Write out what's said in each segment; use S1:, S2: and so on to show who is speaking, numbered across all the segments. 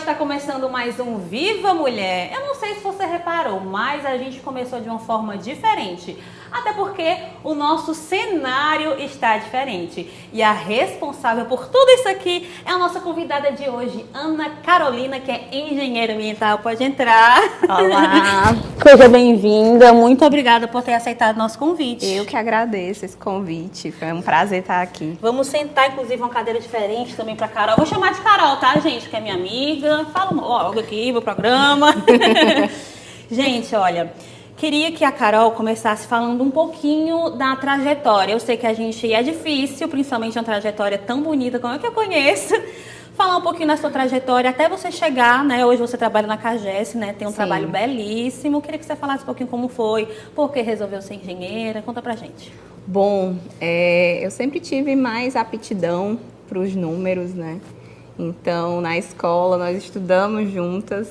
S1: está começando mais um Viva Mulher. Eu não sei se você reparou, mas a gente começou de uma forma diferente. Até porque o nosso cenário está diferente. E a responsável por tudo isso aqui é a nossa convidada de hoje, Ana Carolina, que é engenheira ambiental. Pode entrar.
S2: Olá.
S1: Seja bem-vinda. Muito obrigada por ter aceitado o nosso convite.
S2: Eu que agradeço esse convite. Foi um prazer estar aqui.
S1: Vamos sentar, inclusive, uma cadeira diferente também para Carol. Vou chamar de Carol, tá, gente? Que é minha amiga. Fala logo aqui no programa. Gente, olha... Queria que a Carol começasse falando um pouquinho da trajetória. Eu sei que a gente é difícil, principalmente uma trajetória tão bonita como a que eu conheço. Falar um pouquinho da sua trajetória até você chegar, né? Hoje você trabalha na CAGES, né? Tem um trabalho belíssimo. Queria que você falasse um pouquinho como foi, por que resolveu ser engenheira. Conta pra gente.
S2: Bom, eu sempre tive mais aptidão para os números, né? Então, na escola, nós estudamos juntas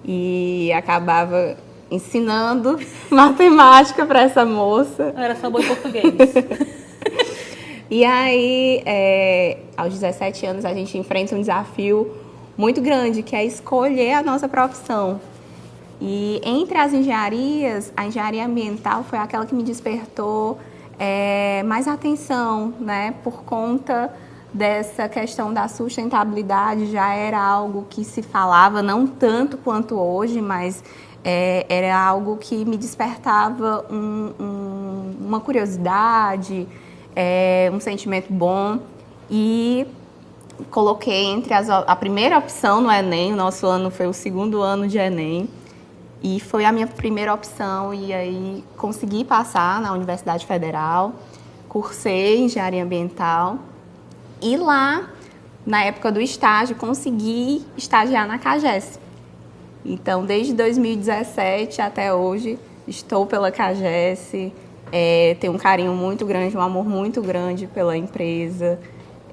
S2: e acabava ensinando matemática para essa moça.
S1: Era só boa em português.
S2: E aí, aos 17 anos, a gente enfrenta um desafio muito grande, que é escolher a nossa profissão. E entre as engenharias, a engenharia ambiental foi aquela que me despertou mais atenção, né? Por conta dessa questão da sustentabilidade, já era algo que se falava, não tanto quanto hoje, mas era algo que me despertava uma curiosidade, um sentimento bom, e coloquei entre a primeira opção no Enem. O nosso ano foi o segundo ano de Enem, e foi a minha primeira opção, e aí consegui passar na Universidade Federal, cursei engenharia ambiental, e lá, na época do estágio, consegui estagiar na CAGES. Então, desde 2017 até hoje, estou pela CAGES, tenho um carinho muito grande, um amor muito grande pela empresa.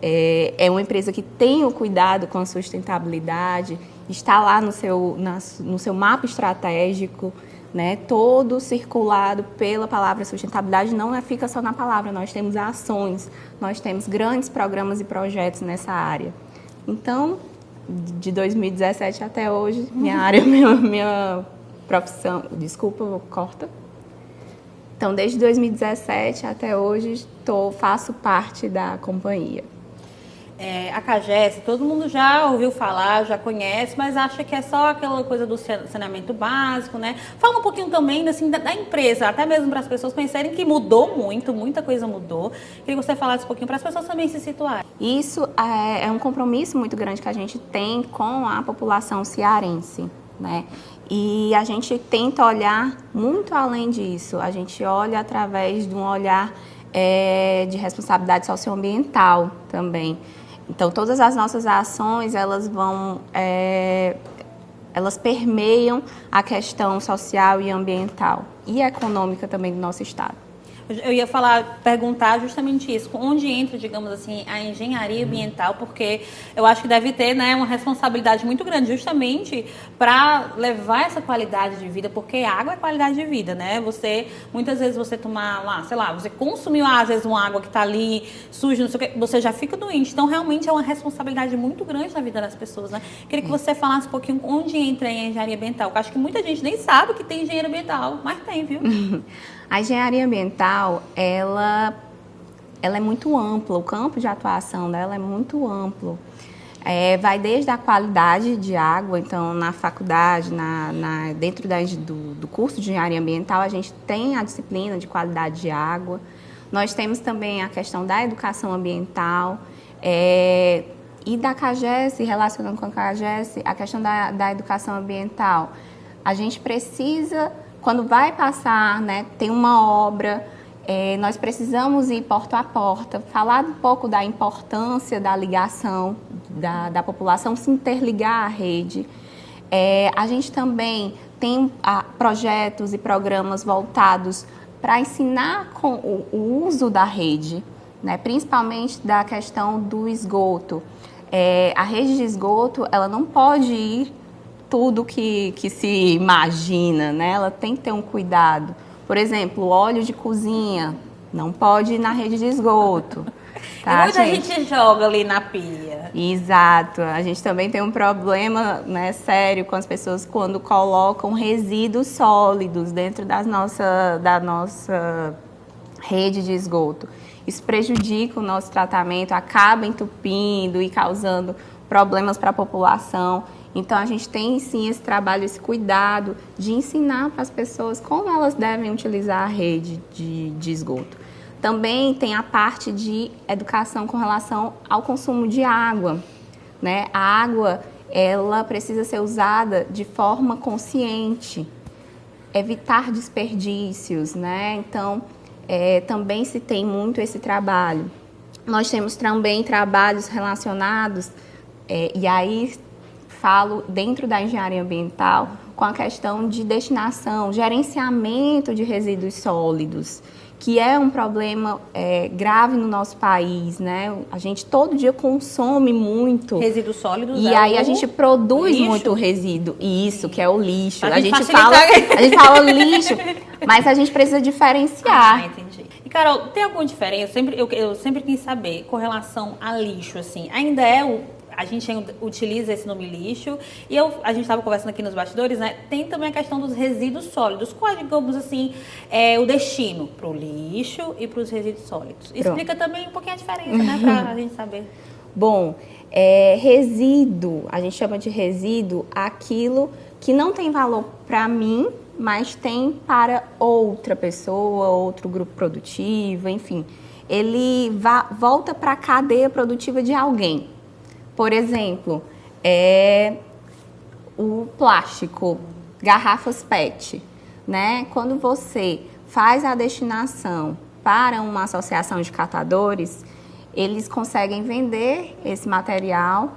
S2: É uma empresa que tem o cuidado com a sustentabilidade, está lá no seu mapa estratégico, né, todo circulado pela palavra sustentabilidade. Não fica só na palavra, nós temos ações, nós temos grandes programas e projetos nessa área. Então, de 2017 até hoje, minha área, minha profissão... Desculpa, corta. Então, desde 2017 até hoje, faço parte da companhia.
S1: A CAGES, todo mundo já ouviu falar, já conhece, mas acha que é só aquela coisa do saneamento básico, né? Fala um pouquinho também assim, da empresa, até mesmo para as pessoas conhecerem que mudou muito, muita coisa mudou. Queria que você falasse um pouquinho para as pessoas também se situarem.
S2: Isso é um compromisso muito grande que a gente tem com a população cearense, né? E a gente tenta olhar muito além disso. A gente olha através de um olhar de responsabilidade socioambiental também. Então, todas as nossas ações, elas permeiam a questão social e ambiental e econômica também do nosso estado.
S1: Eu ia perguntar justamente isso, onde entra, digamos assim, a engenharia ambiental, porque eu acho que deve ter, né, uma responsabilidade muito grande justamente para levar essa qualidade de vida, porque água é qualidade de vida, né? Muitas vezes você tomar lá, sei lá, você consumiu às vezes uma água que está ali suja, não sei o que, você já fica doente. Então, realmente é uma responsabilidade muito grande na vida das pessoas, né? Queria que você falasse um pouquinho onde entra a engenharia ambiental, porque eu acho que muita gente nem sabe que tem engenharia ambiental, mas tem, viu?
S2: A engenharia ambiental, ela é muito ampla, o campo de atuação dela é muito amplo. Vai desde a qualidade de água, então na faculdade, dentro do curso de engenharia ambiental, a gente tem a disciplina de qualidade de água. Nós temos também a questão da educação ambiental e da CAGES, relacionando com a CAGES, a questão da educação ambiental. A gente precisa... Quando vai passar, né, tem uma obra, nós precisamos ir porta a porta, falar um pouco da importância da ligação, da população se interligar à rede. A gente também tem projetos e programas voltados para ensinar com o uso da rede, né, principalmente da questão do esgoto. A rede de esgoto, ela não pode ir tudo que se imagina, né? Ela tem que ter um cuidado. Por exemplo, óleo de cozinha não pode ir na rede de esgoto. Tá,
S1: E muita gente joga ali na pia.
S2: Exato. A gente também tem um problema, né, sério com as pessoas quando colocam resíduos sólidos dentro da nossa rede de esgoto. Isso prejudica o nosso tratamento, acaba entupindo e causando problemas para a população. Então, a gente tem, sim, esse trabalho, esse cuidado de ensinar para as pessoas como elas devem utilizar a rede de esgoto. Também tem a parte de educação com relação ao consumo de água, né? A água, ela precisa ser usada de forma consciente, evitar desperdícios, né? Então, também se tem muito esse trabalho. Nós temos também trabalhos relacionados, e aí falo dentro da engenharia ambiental, com a questão de destinação, gerenciamento de resíduos sólidos, que é um problema grave no nosso país, né? A gente todo dia consome muito.
S1: Resíduos sólidos.
S2: E aí a gente produz muito resíduo. Isso, que é o lixo. A gente fala lixo, mas a gente precisa diferenciar.
S1: Ah, entendi. E, Carol, tem alguma diferença? Eu sempre quis saber, com relação a lixo, assim, ainda a gente utiliza esse nome lixo e a gente estava conversando aqui nos bastidores, né? Tem também a questão dos resíduos sólidos. Qual é, digamos assim, o destino para o lixo e para os resíduos sólidos?
S2: Pronto.
S1: Explica também um pouquinho a diferença, né? Para a gente saber.
S2: Bom, resíduo, a gente chama de resíduo aquilo que não tem valor para mim, mas tem para outra pessoa, outro grupo produtivo, enfim. Ele volta para a cadeia produtiva de alguém. Por exemplo, o plástico, garrafas PET, né? Quando você faz a destinação para uma associação de catadores, eles conseguem vender esse material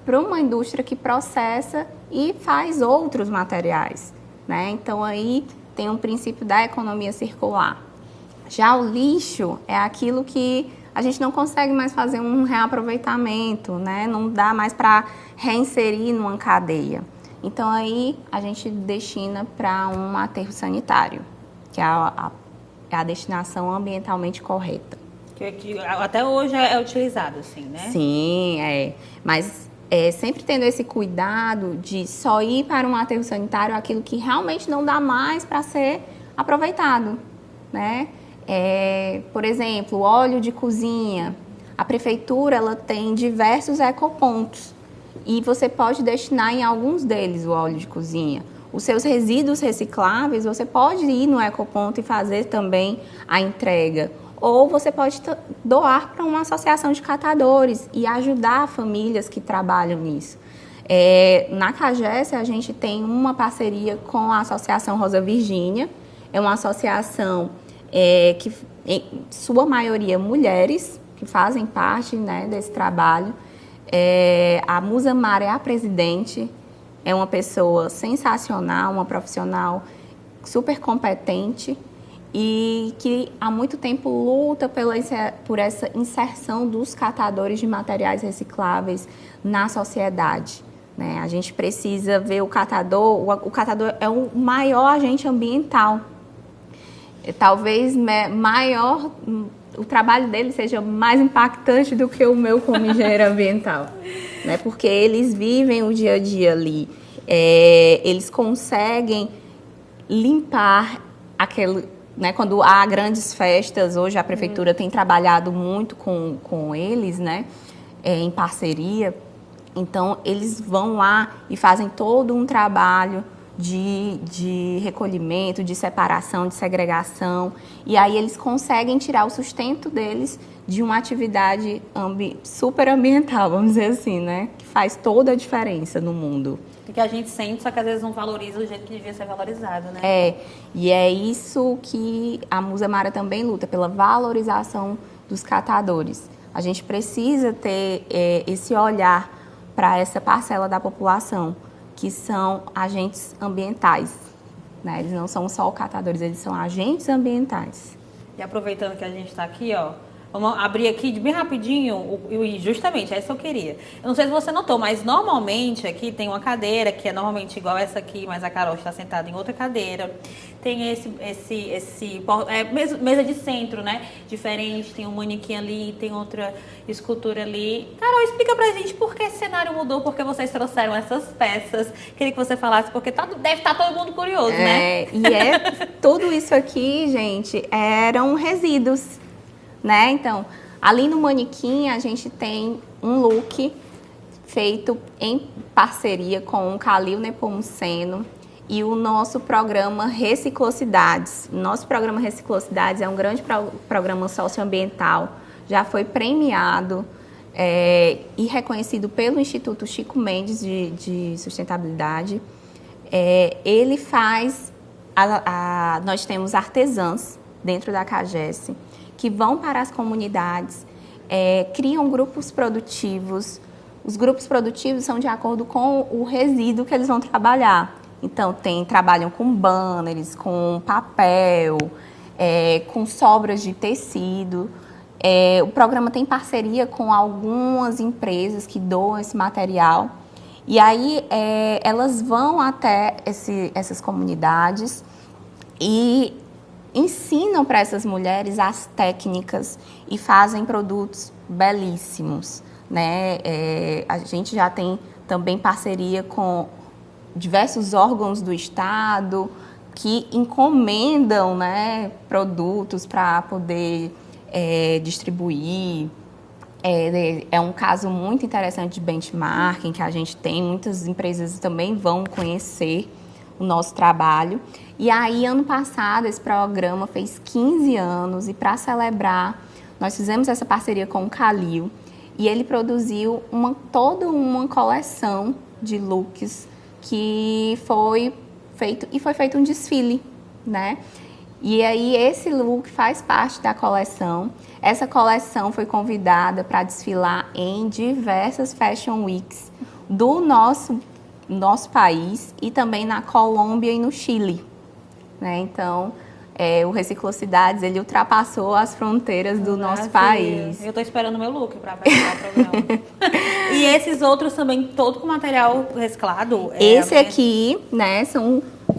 S2: para uma indústria que processa e faz outros materiais, né? Então, aí tem um princípio da economia circular. Já o lixo é aquilo que a gente não consegue mais fazer um reaproveitamento, né? Não dá mais para reinserir numa cadeia. Então, aí a gente destina para um aterro sanitário, que é a destinação ambientalmente correta.
S1: Que até hoje é utilizado, assim, né?
S2: Sim, mas sempre tendo esse cuidado de só ir para um aterro sanitário aquilo que realmente não dá mais para ser aproveitado, né? Por exemplo, óleo de cozinha. A prefeitura ela tem diversos ecopontos e você pode destinar em alguns deles o óleo de cozinha. Os seus resíduos recicláveis, você pode ir no ecoponto e fazer também a entrega. Ou você pode doar para uma associação de catadores e ajudar famílias que trabalham nisso. Na CAGES, a gente tem uma parceria com a Associação Rosa Virgínia. É uma associação que, em sua maioria, mulheres que fazem parte, né, desse trabalho. A Musa Mara é a presidente, é uma pessoa sensacional, uma profissional super competente e que há muito tempo luta por essa inserção dos catadores de materiais recicláveis na sociedade, né? A gente precisa ver o catador é o maior agente ambiental. Talvez o trabalho dele seja mais impactante do que o meu como engenheiro ambiental, né? Porque eles vivem o dia a dia ali, eles conseguem limpar aquele, né? Quando há grandes festas, hoje a prefeitura tem trabalhado muito com eles, né? Em parceria, então eles vão lá e fazem todo um trabalho de recolhimento, de separação, de segregação, e aí eles conseguem tirar o sustento deles de uma atividade super ambiental, vamos dizer assim, né? Que faz toda a diferença no mundo.
S1: Que a gente sente, só que às vezes não valoriza do jeito que devia ser valorizado, né?
S2: E é isso que a Musa Mara também luta, pela valorização dos catadores. A gente precisa ter esse olhar para essa parcela da população, que são agentes ambientais, né? Eles não são só catadores, eles são agentes ambientais.
S1: E aproveitando que a gente está aqui, ó, Vamos abrir aqui bem rapidinho, e justamente, é isso que eu queria. Eu não sei se você notou, mas normalmente aqui tem uma cadeira, que é normalmente igual essa aqui, mas a Carol está sentada em outra cadeira. Tem mesa de centro, né? Diferente, tem um manequim ali, tem outra escultura ali. Carol, explica pra gente por que esse cenário mudou, por que vocês trouxeram essas peças. Queria que você falasse, porque deve estar todo mundo curioso, né?
S2: Tudo isso aqui, gente, eram resíduos. Né? Então, ali no manequim a gente tem um look feito em parceria com o Calil Nepomuceno e o nosso programa Reciclocidades. Nosso programa Reciclocidades é um grande programa socioambiental, já foi premiado e reconhecido pelo Instituto Chico Mendes de Sustentabilidade. Ele faz, nós temos artesãs dentro da CAGES, que vão para as comunidades, criam grupos produtivos. Os grupos produtivos são de acordo com o resíduo que eles vão trabalhar. Então, trabalham com banners, com papel, com sobras de tecido. O programa tem parceria com algumas empresas que doam esse material. E aí, elas vão até essas comunidades e ensinam para essas mulheres as técnicas e fazem produtos belíssimos, né? A gente já tem também parceria com diversos órgãos do Estado que encomendam, né, produtos para poder distribuir. É um caso muito interessante de benchmarking que a gente tem. Muitas empresas também vão conhecer o nosso trabalho. E aí, ano passado, esse programa fez 15 anos e, para celebrar, nós fizemos essa parceria com o Calil e ele produziu toda uma coleção de looks que foi feito um desfile, né? E aí, esse look faz parte da coleção. Essa coleção foi convidada para desfilar em diversas Fashion Weeks do nosso país e também na Colômbia e no Chile, né? Então, o Reciclocidades, ele ultrapassou as fronteiras do nosso país.
S1: Eu estou esperando o meu look para apresentar o programa. E esses outros também, todo com material reciclado?
S2: Esse aqui, né,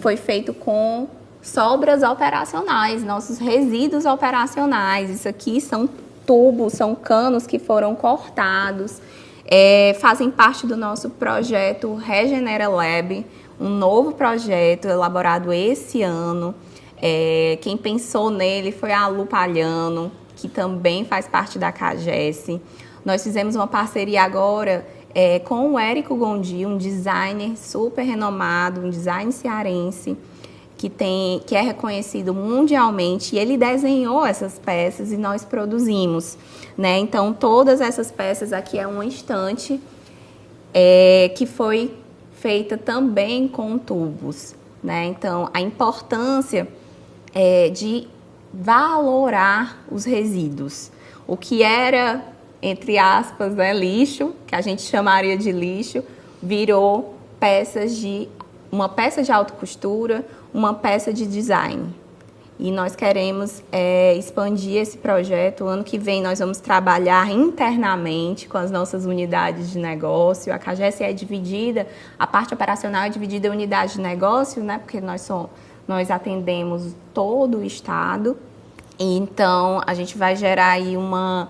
S2: foi feito com sobras operacionais, nossos resíduos operacionais. Isso aqui são tubos, são canos que foram cortados. Fazem parte do nosso projeto Regenera Lab, um novo projeto elaborado esse ano. Quem pensou nele foi a Lu Palhano, que também faz parte da CAGES. Nós fizemos uma parceria agora com o Érico Gondi, um designer super renomado, um designer cearense, que é reconhecido mundialmente, e ele desenhou essas peças e nós produzimos, né? Então, todas essas peças aqui é uma estante que foi feita também com tubos, né? Então, a importância de valorar os resíduos. O que era, entre aspas, né, lixo, que a gente chamaria de lixo, virou uma peça de alta costura, uma peça de design. E nós queremos expandir esse projeto. O ano que vem nós vamos trabalhar internamente com as nossas unidades de negócio. A CAGES é dividida, a parte operacional é dividida em unidade de negócio, né? Porque nós atendemos todo o estado. E então, a gente vai gerar aí uma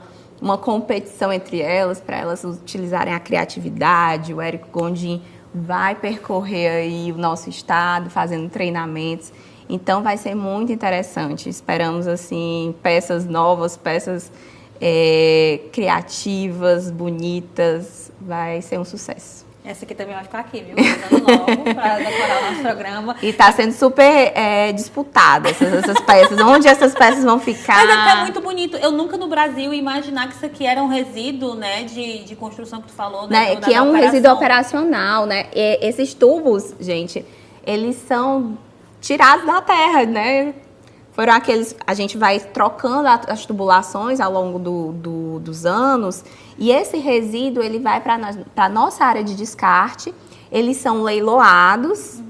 S2: competição entre elas, para elas utilizarem a criatividade. O Érico Gondim vai percorrer aí o nosso estado, fazendo treinamentos. Então, vai ser muito interessante. Esperamos, assim, peças novas, peças criativas, bonitas. Vai ser um sucesso.
S1: Essa aqui também vai ficar aqui, viu? Mandando logo para decorar o nosso programa.
S2: E está sendo super disputada essas peças. Onde essas peças vão ficar?
S1: Mas é muito bonito. Eu nunca no Brasil ia imaginar que isso aqui era um resíduo, né, de construção que tu falou. Né,
S2: que é um resíduo operacional, né? E esses tubos, gente, eles são tirados da terra, né? Foram aqueles... A gente vai trocando as tubulações ao longo dos anos, e esse resíduo, ele vai para a nossa área de descarte. Eles são leiloados,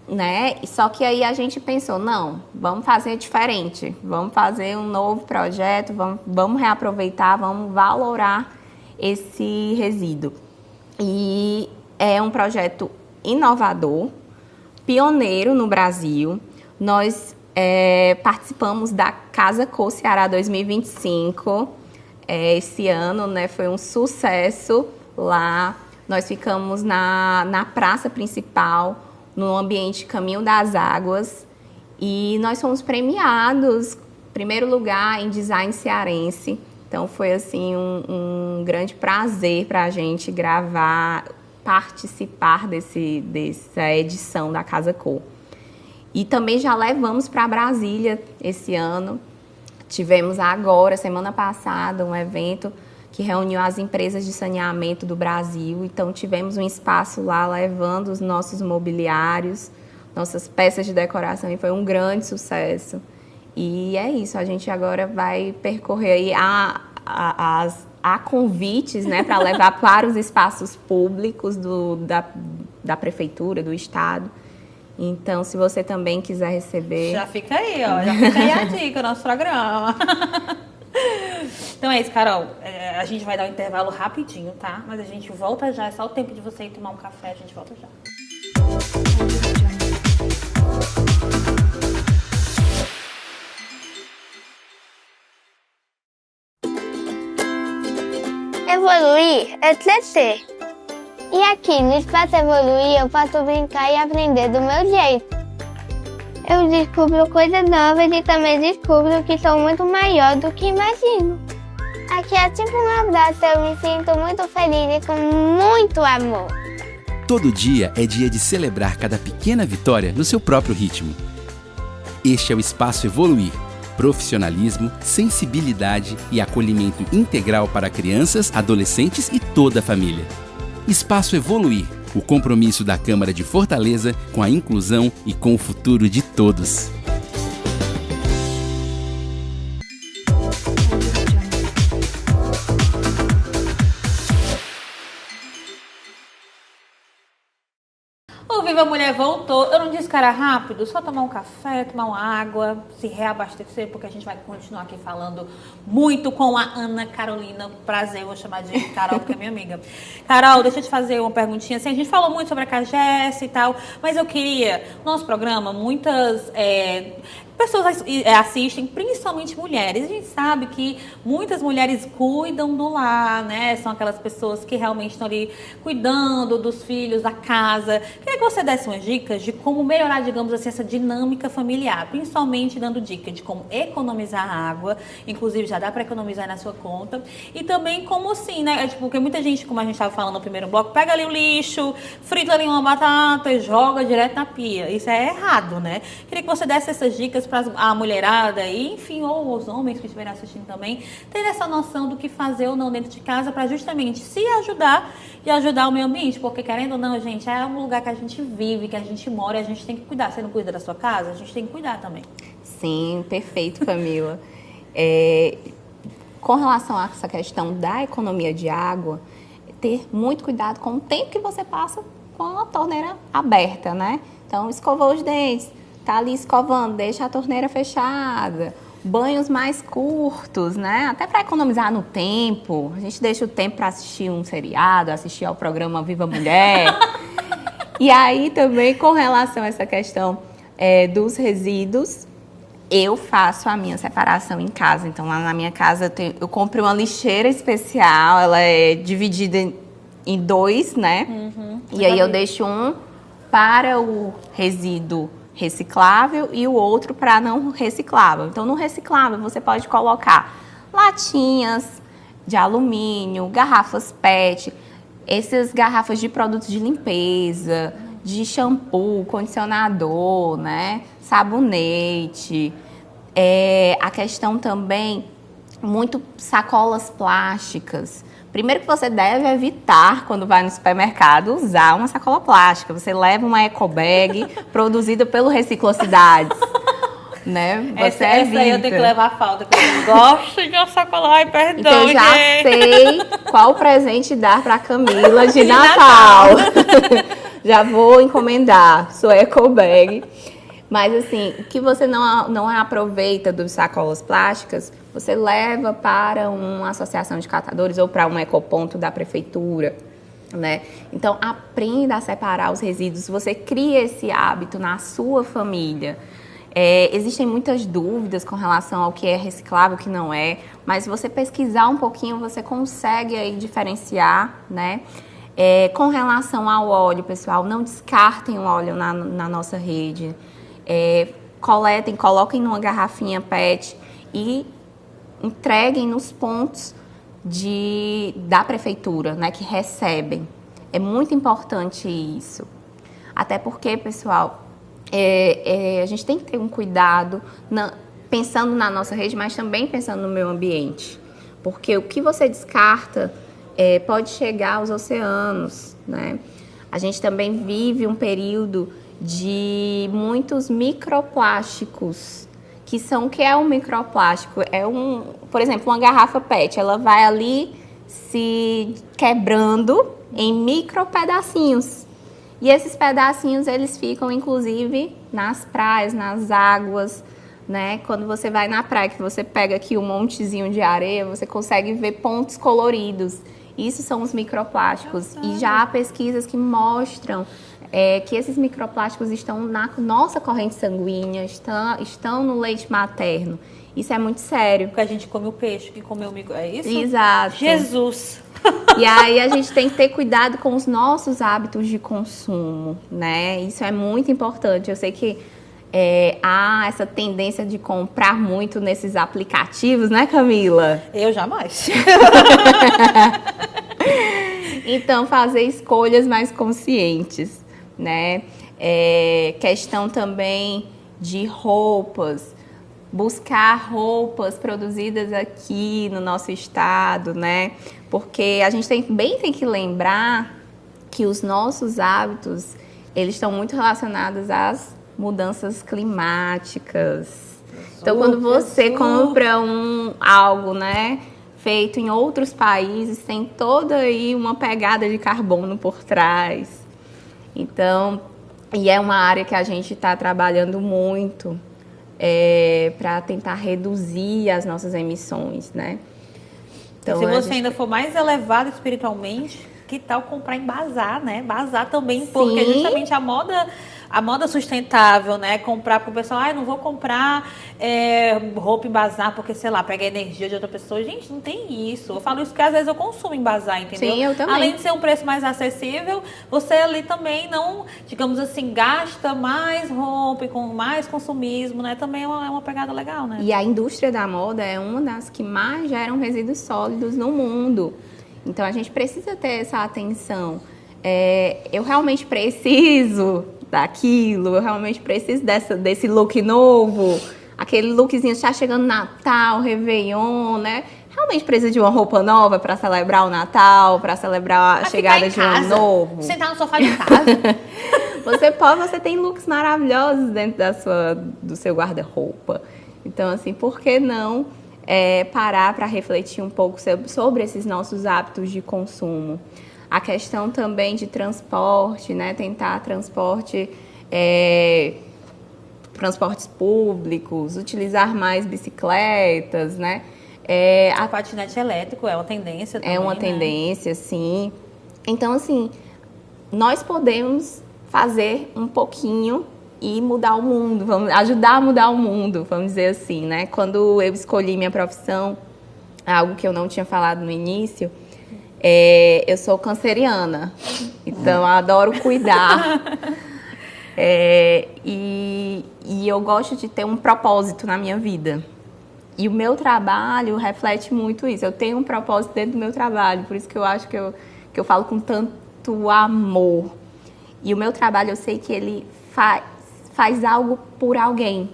S2: né? Só que aí a gente pensou, não, vamos fazer diferente, vamos fazer um novo projeto, vamos reaproveitar, vamos valorar esse resíduo. E é um projeto inovador, pioneiro no Brasil. Nós participamos da Casa Cor Ceará 2025. Esse ano, né, foi um sucesso lá. Nós ficamos na praça principal, no ambiente Caminho das Águas, e nós fomos premiados, primeiro lugar em design cearense. Então foi assim um grande prazer para a gente participar dessa edição da Casa Cor. E também já levamos para Brasília esse ano. Tivemos agora, semana passada, um evento que reuniu as empresas de saneamento do Brasil. Então, tivemos um espaço lá levando os nossos mobiliários, nossas peças de decoração, e foi um grande sucesso. E é isso, a gente agora vai percorrer aí há convites, né, para levar para os espaços públicos da prefeitura, do estado. Então, se você também quiser receber...
S1: Já fica aí, ó, já fica aí a dica, nosso programa. Então é isso, Carol. A gente vai dar um intervalo rapidinho, tá? Mas a gente volta já. É só o tempo de você ir tomar um café. A gente volta já.
S3: Evoluir é crescer. E aqui no Espaço Evoluir eu posso brincar e aprender do meu jeito. Eu descubro coisas novas e também descubro que sou muito maior do que imagino. Aqui é tipo um abraço, eu me sinto muito feliz e com muito amor.
S4: Todo dia é dia de celebrar cada pequena vitória no seu próprio ritmo. Este é o Espaço Evoluir. Profissionalismo, sensibilidade e acolhimento integral para crianças, adolescentes e toda a família. Espaço Evoluir. O compromisso da Câmara de Fortaleza com a inclusão e com o futuro de todos.
S1: O Viva Mulher voltou. Eu não disse que era rápido, só tomar um café, tomar uma água, se reabastecer, porque a gente vai continuar aqui falando muito com a Ana Carolina. Prazer, vou chamar de Carol, porque é minha amiga. Carol, deixa eu te fazer uma perguntinha. Assim, a gente falou muito sobre a CAGES e tal, mas eu queria, no nosso programa, muitas pessoas assistem, principalmente mulheres. A gente sabe que muitas mulheres cuidam do lar, né? São aquelas pessoas que realmente estão ali cuidando dos filhos, da casa. Queria que você desse umas dicas de como melhorar, digamos assim, essa dinâmica familiar, principalmente dando dica de como economizar água, inclusive já dá para economizar na sua conta, e também como assim, né? Tipo, porque muita gente, como a gente estava falando no primeiro bloco, pega ali o lixo, frita ali uma batata e joga direto na pia. Isso é errado, né? Queria que você desse essas dicas para a mulherada e, enfim, ou os homens que estiverem assistindo também, ter essa noção do que fazer ou não dentro de casa para justamente se ajudar e ajudar o meio ambiente, porque querendo ou não, gente, é um lugar que a gente vive, que a gente mora e a gente tem que cuidar. Você não cuida da sua casa? A gente tem que cuidar também.
S2: Sim, perfeito, Camila. Com relação a essa questão da economia de água, ter muito cuidado com o tempo que você passa com a torneira aberta, né? Então, escovou os dentes, tá ali escovando, deixa a torneira fechada. Banhos mais curtos, né? Até para economizar no tempo. A gente deixa o tempo para assistir um seriado, assistir ao programa Viva Mulher. E aí também, com relação a essa questão dos resíduos, eu faço a minha separação em casa. Então, lá na minha casa, eu comprei uma lixeira especial. Ela é dividida em dois, né? Uhum. E aí eu deixo um para o resíduo reciclável e o outro para não reciclável. Então, no reciclável, você pode colocar latinhas de alumínio, garrafas PET, essas garrafas de produtos de limpeza, de shampoo, condicionador, né? Sabonete. A questão também, muito sacolas plásticas. Primeiro que você deve evitar, quando vai no supermercado, usar uma sacola plástica. Você leva uma ecobag produzida pelo Reciclocidades. Né? Você
S1: essa aí eu tenho que levar a falta, porque eu gosto de uma sacola. Ai, perdão,
S2: então, eu já sei qual presente dar para Camila de Natal. Já vou encomendar sua eco bag. Mas assim, o que você não aproveita das sacolas plásticas, você leva para uma associação de catadores ou para um ecoponto da prefeitura, né? Então, aprenda a separar os resíduos. Você cria esse hábito na sua família. Existem muitas dúvidas com relação ao que é reciclável, o que não é, mas se você pesquisar um pouquinho, você consegue aí diferenciar, né? Com relação ao óleo, pessoal, não descartem o óleo na nossa rede. Coletem, coloquem numa garrafinha PET e entreguem nos pontos da prefeitura, né, que recebem. É muito importante isso. Até porque, pessoal, a gente tem que ter um cuidado pensando na nossa rede, mas também pensando no meio ambiente. Porque o que você descarta pode chegar aos oceanos, né? A gente também vive um período de muitos microplásticos. O que é um microplástico? Por exemplo, uma garrafa PET, ela vai ali se quebrando em micro pedacinhos. E esses pedacinhos, eles ficam, inclusive, nas praias, nas águas, né? Quando você vai na praia, que você pega aqui um montezinho de areia, você consegue ver pontos coloridos. Isso são os microplásticos. E já há pesquisas que mostram que esses microplásticos estão na nossa corrente sanguínea, estão no leite materno. Isso é muito sério.
S1: Porque a gente come o peixe que comeu o micro... É isso?
S2: Exato.
S1: Jesus!
S2: E aí a gente tem que ter cuidado com os nossos hábitos de consumo, né? Isso é muito importante. Eu sei que há essa tendência de comprar muito nesses aplicativos, né, Camila?
S1: Eu jamais.
S2: Então, fazer escolhas mais conscientes, né? Questão também de roupas. Buscar roupas produzidas aqui no nosso estado, né? Porque a gente também tem que lembrar que os nossos hábitos, eles estão muito relacionados às mudanças climáticas. Então, quando você compra algo, né, feito em outros países, tem toda aí uma pegada de carbono por trás. Então, e é uma área que a gente está trabalhando muito para tentar reduzir as nossas emissões, né? Então,
S1: se você ainda for mais elevado espiritualmente, que tal comprar em bazar, né? Bazar também, porque justamente a moda sustentável, né? Comprar para o pessoal, não vou comprar roupa em bazar porque, sei lá, pega a energia de outra pessoa. Gente, não tem isso. Eu falo isso porque às vezes eu consumo em bazar, entendeu?
S2: Sim, eu também.
S1: Além de ser um preço mais acessível, você ali também não, digamos assim, gasta mais roupa e com mais consumismo, né? Também é uma pegada legal, né?
S2: E a indústria da moda é uma das que mais geram resíduos sólidos no mundo. Então, a gente precisa ter essa atenção. Eu realmente preciso daquilo, eu realmente preciso desse look novo, aquele lookzinho, está chegando Natal, Réveillon, né? Realmente precisa de uma roupa nova para celebrar o Natal, para celebrar a chegada de um ano novo.
S1: Sentar no sofá de casa.
S2: Você tem looks maravilhosos dentro do seu guarda-roupa. Então, assim, por que não parar para refletir um pouco sobre esses nossos hábitos de consumo? A questão também de transporte, né? Tentar transportes públicos, utilizar mais bicicletas, né?
S1: A patinete elétrico é uma tendência também,
S2: é uma tendência, sim. Então, assim, nós podemos fazer um pouquinho e mudar o mundo, vamos ajudar a mudar o mundo, vamos dizer assim, né? Quando eu escolhi minha profissão, algo que eu não tinha falado no início, eu sou canceriana, então eu adoro cuidar. E eu gosto de ter um propósito na minha vida. E o meu trabalho reflete muito isso. Eu tenho um propósito dentro do meu trabalho, por isso que eu acho que eu falo com tanto amor. E o meu trabalho, eu sei que ele faz algo por alguém.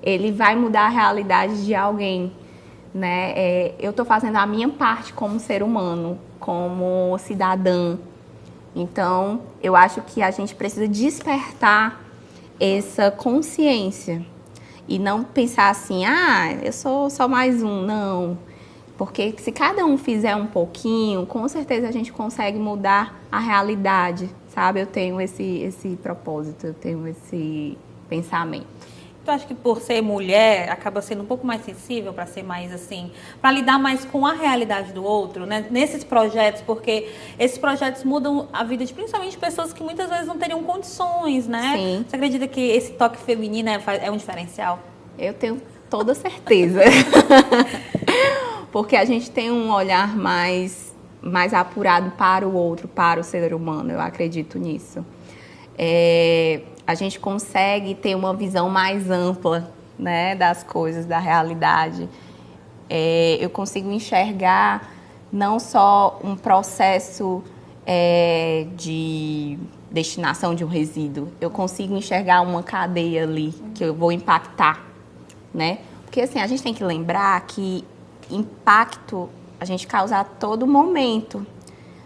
S2: Ele vai mudar a realidade de alguém, né? Eu estou fazendo a minha parte como ser humano, como cidadã. Então, eu acho que a gente precisa despertar essa consciência e não pensar assim, eu sou só mais um, não. Porque se cada um fizer um pouquinho, com certeza a gente consegue mudar a realidade, sabe? Eu tenho esse propósito, eu tenho esse pensamento.
S1: Tu acha que por ser mulher acaba sendo um pouco mais sensível para ser mais assim, para lidar mais com a realidade do outro, né? Nesses projetos, porque esses projetos mudam a vida de principalmente pessoas que muitas vezes não teriam condições, né?
S2: Sim.
S1: Você acredita que esse toque feminino é um diferencial?
S2: Eu tenho toda certeza. Porque a gente tem um olhar mais apurado para o outro, para o ser humano, eu acredito nisso. A gente consegue ter uma visão mais ampla, né, das coisas, da realidade. Eu consigo enxergar não só um processo de destinação de um resíduo, eu consigo enxergar uma cadeia ali que eu vou impactar, né? Porque assim, a gente tem que lembrar que impacto a gente causa a todo momento.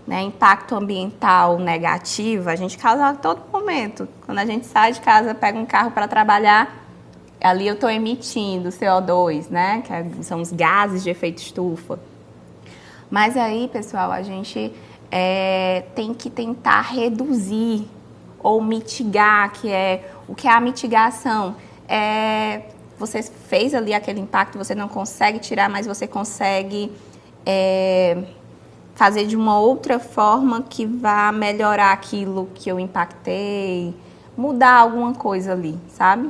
S2: Né, impacto ambiental negativo, a gente causa a todo momento. Quando a gente sai de casa, pega um carro para trabalhar, ali eu estou emitindo CO2, né, que são os gases de efeito estufa. Mas aí, pessoal, a gente tem que tentar reduzir ou mitigar, o que é a mitigação? Você fez ali aquele impacto, você não consegue tirar, mas você consegue fazer de uma outra forma que vá melhorar aquilo que eu impactei, mudar alguma coisa ali, sabe?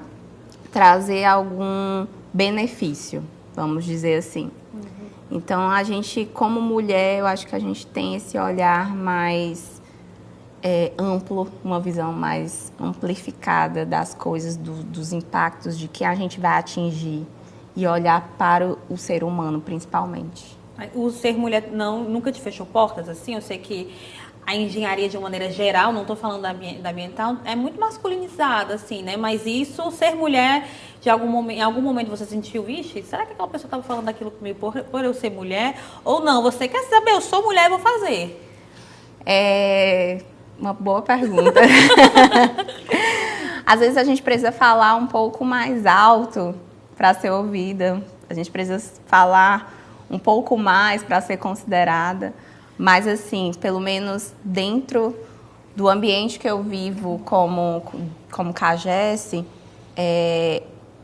S2: Trazer algum benefício, vamos dizer assim. Então, a gente, como mulher, eu acho que a gente tem esse olhar mais amplo, uma visão mais amplificada das coisas, dos impactos, de que a gente vai atingir e olhar para o ser humano, principalmente.
S1: O ser mulher nunca te fechou portas, assim? Eu sei que a engenharia, de uma maneira geral, não estou falando da ambiental, é muito masculinizada, assim, né? Mas isso, ser mulher, em algum momento você sentiu, vixe, será que aquela pessoa estava falando aquilo comigo por eu ser mulher? Ou não, você quer saber, eu sou mulher e vou fazer?
S2: É uma boa pergunta. Às vezes a gente precisa falar um pouco mais alto para ser ouvida. A gente precisa falar um pouco mais para ser considerada, mas assim, pelo menos dentro do ambiente que eu vivo como CAGES,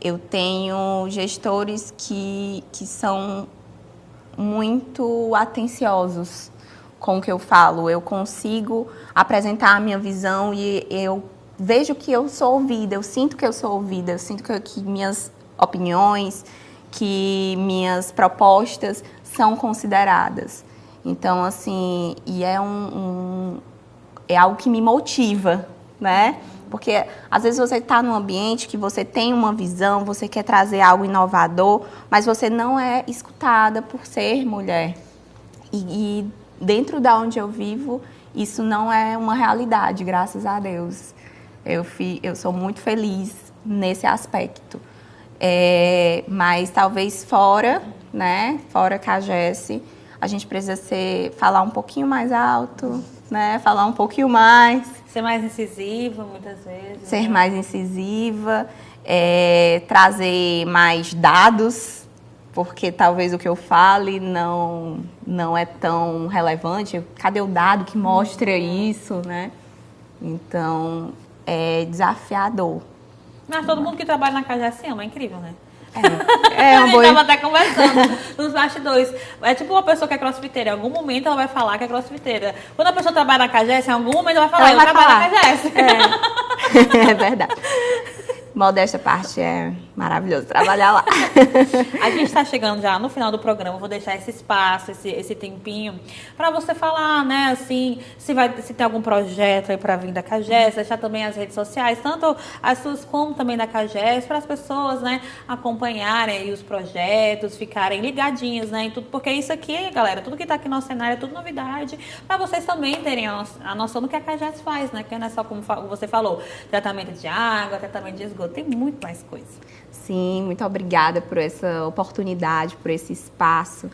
S2: eu tenho gestores que são muito atenciosos com o que eu falo. Eu consigo apresentar a minha visão e eu vejo que eu sou ouvida, eu sinto que eu sou ouvida, eu sinto que minhas opiniões, que minhas propostas são consideradas. Então, assim, e é algo que me motiva, né? Porque, às vezes, você está num ambiente que você tem uma visão, você quer trazer algo inovador, mas você não é escutada por ser mulher. E dentro da onde eu vivo, isso não é uma realidade, graças a Deus. Eu sou muito feliz nesse aspecto. Mas talvez fora, né? Fora CAGES, a gente precisa falar um pouquinho mais alto, né? Falar um pouquinho mais.
S1: Ser mais incisiva, muitas vezes.
S2: Ser mais incisiva, trazer mais dados, porque talvez o que eu fale não é tão relevante. Cadê o dado que mostra isso, né? Então, é desafiador.
S1: Mas todo mundo que trabalha na CAGES ama, é incrível, né?
S2: É uma boa...
S1: A gente tava até conversando nos bastidores. É tipo uma pessoa que é crossfiteira. Em algum momento ela vai falar que é crossfiteira. Quando a pessoa trabalha na CAGES, em algum momento ela vai falar, eu trabalho na CAGES.
S2: É verdade. Modéstia à parte, é maravilhoso trabalhar lá.
S1: A gente está chegando já no final do programa, vou deixar esse espaço, esse tempinho, para você falar, né, assim, se tem algum projeto aí para vir da CAGES, deixar também as redes sociais, tanto as suas como também da CAGES, para as pessoas, né, acompanharem aí os projetos, ficarem ligadinhas, né, em tudo, porque isso aqui, galera, tudo que está aqui no nosso cenário é tudo novidade, para vocês também terem a noção do que a CAGES faz, né, que não é só como você falou, tratamento de água, tratamento de esgoto, tem muito mais coisa.
S2: Sim, muito obrigada por essa oportunidade, por esse espaço,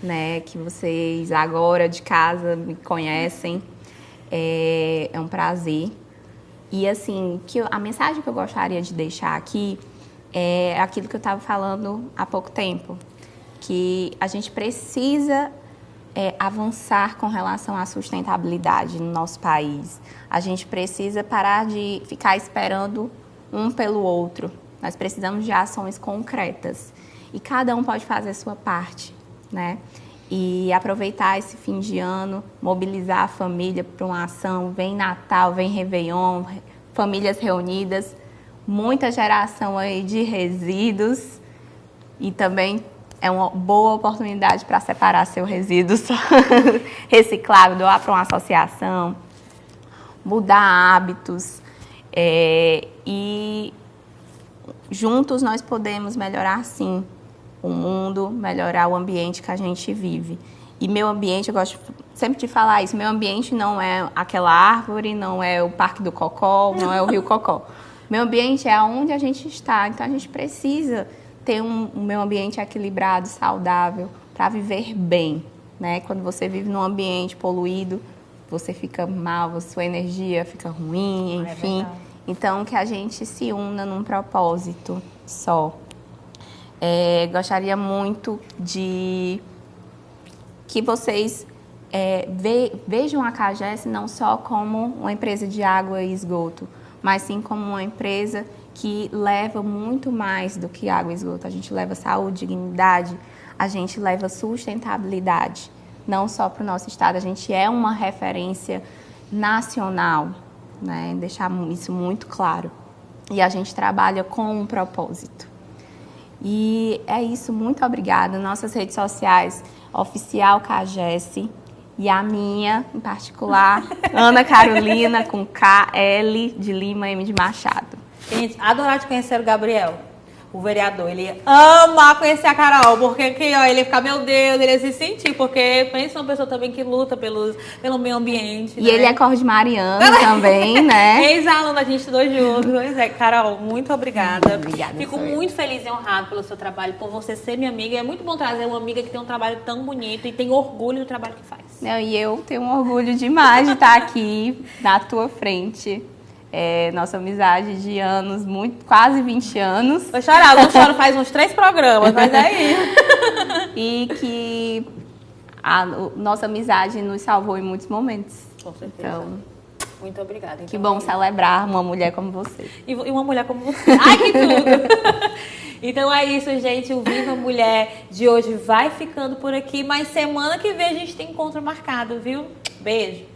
S2: né, que vocês agora de casa me conhecem. É um prazer. E assim, a mensagem que eu gostaria de deixar aqui é aquilo que eu estava falando há pouco tempo, que a gente precisa avançar com relação à sustentabilidade no nosso país. A gente precisa parar de ficar esperando um pelo outro. Nós precisamos de ações concretas. E cada um pode fazer a sua parte, né? E aproveitar esse fim de ano, mobilizar a família para uma ação. Vem Natal, vem Réveillon, famílias reunidas, muita geração aí de resíduos e também é uma boa oportunidade para separar seu resíduo reciclável, doar para uma associação, mudar hábitos e juntos nós podemos melhorar sim o mundo, melhorar o ambiente que a gente vive. E meu ambiente, eu gosto sempre de falar isso, meu ambiente não é aquela árvore, não é o Parque do Cocó, não é o Rio Cocó. Meu ambiente é onde a gente está, então a gente precisa ter um meio ambiente equilibrado, saudável, para viver bem, né? Quando você vive num ambiente poluído, você fica mal, a sua energia fica ruim, enfim. Então, que a gente se una num propósito só. Gostaria muito de que vocês vejam a CAGES não só como uma empresa de água e esgoto, mas sim como uma empresa que leva muito mais do que água e esgoto. A gente leva saúde, dignidade, a gente leva sustentabilidade, não só para o nosso estado, a gente é uma referência nacional, né? Deixar isso muito claro. E a gente trabalha com um propósito. E é isso, muito obrigada. Nossas redes sociais, Oficial CAGES, e a minha, em particular, Ana Carolina, com K, L de Lima, M de Machado.
S1: Gente, adorar de conhecer o Gabriel, o vereador. Ele ama conhecer a Carol, porque aqui, ó, ele ia ficar, meu Deus, ele ia se sentir, porque pensa uma pessoa também que luta pelo meio ambiente.
S2: E
S1: né?
S2: ele é cordemariano também, né?
S1: Ex-aluno, a gente dois juntos. Pois é, Carol, muito obrigada.
S2: Obrigada.
S1: Fico muito feliz e honrado pelo seu trabalho, por você ser minha amiga. É muito bom trazer uma amiga que tem um trabalho tão bonito e tem orgulho do trabalho que faz.
S2: Não, e eu tenho um orgulho demais de estar aqui na tua frente. Nossa amizade de anos, quase 20 anos.
S1: Vou chorar, não choro faz uns 3 programas, mas é isso.
S2: E que a nossa amizade nos salvou em muitos momentos.
S1: Com certeza.
S2: Então,
S1: muito obrigada. Então,
S2: que bom celebrar uma mulher como você.
S1: E uma mulher como você. Ai, que tudo! Então é isso, gente. O Viva Mulher de hoje vai ficando por aqui. Mas semana que vem a gente tem encontro marcado, viu? Beijo.